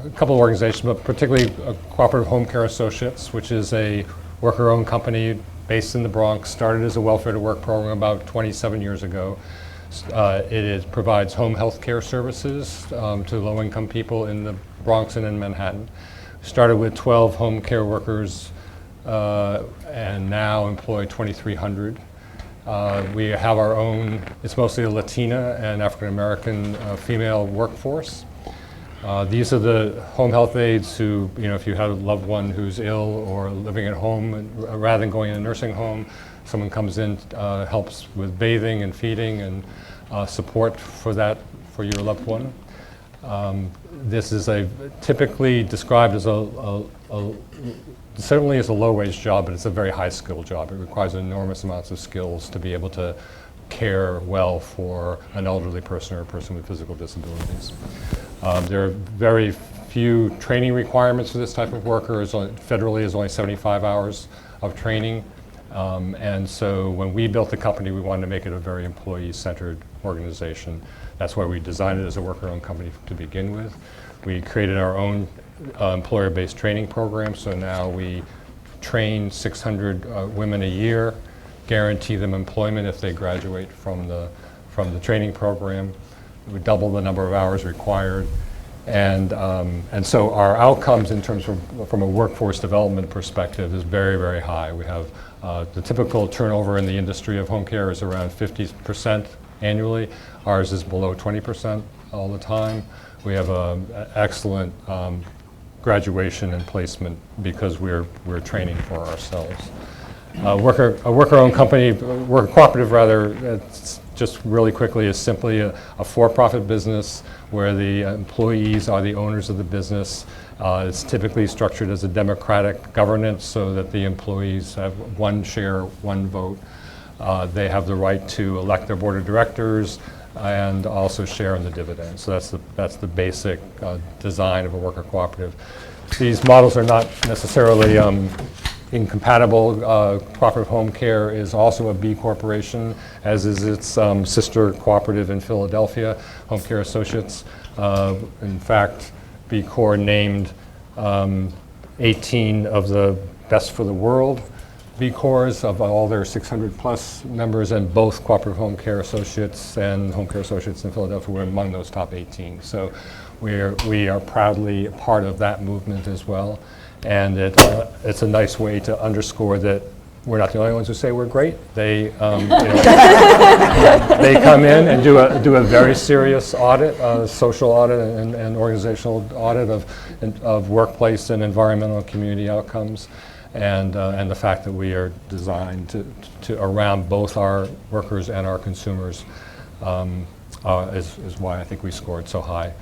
a couple of organizations, but particularly Cooperative Home Care Associates, which is a worker-owned company based in the Bronx, started as a welfare to work program about 27 years ago. Provides home health care services to low-income people in the Bronx and in Manhattan. Started with 12 home care workers and now employ 2,300. We have our own, it's mostly a Latina and African-American female workforce. These are the home health aides who, if you have a loved one who's ill or living at home, rather than going in a nursing home, someone comes in, helps with bathing and feeding and support for your loved one. This is typically described as certainly as a low-wage job, but it's a very high-skill job. It requires enormous amounts of skills to be able to care well for an elderly person or a person with physical disabilities. There are very few training requirements for this type of worker. Federally, is only 75 hours of training. And so when we built the company, we wanted to make it a very employee-centered organization. That's why we designed it as a worker-owned company to begin with. We created our own employer-based training program, so now we train 600 women a year, guarantee them employment if they graduate from the training program. We double the number of hours required. And so our outcomes in terms from a workforce development perspective is very, very high. We have the typical turnover in the industry of home care is around 50% annually. Ours is below 20% all the time. We have excellent graduation and placement because we're training for ourselves. A worker-owned company, cooperative rather, it's just really quickly is simply a for-profit business where the employees are the owners of the business. It's typically structured as a democratic governance so that the employees have one share, one vote. They have the right to elect their board of directors and also share in the dividends. So that's the basic design of a worker cooperative. These models are not necessarily incompatible. Cooperative Home Care is also a B corporation, as is its sister cooperative in Philadelphia, Home Care Associates. In fact, B Corp named 18 of the best for the world B Corps of all their 600 plus members, and both Cooperative Home Care Associates and Home Care Associates in Philadelphia were among those top 18. So we are proudly part of that movement as well. And it's a nice way to underscore that we're not the only ones who say we're great. They they come in and do a very serious audit, social audit and organizational audit of workplace and environmental and community outcomes, and the fact that we are designed to around both our workers and our consumers is why I think we scored so high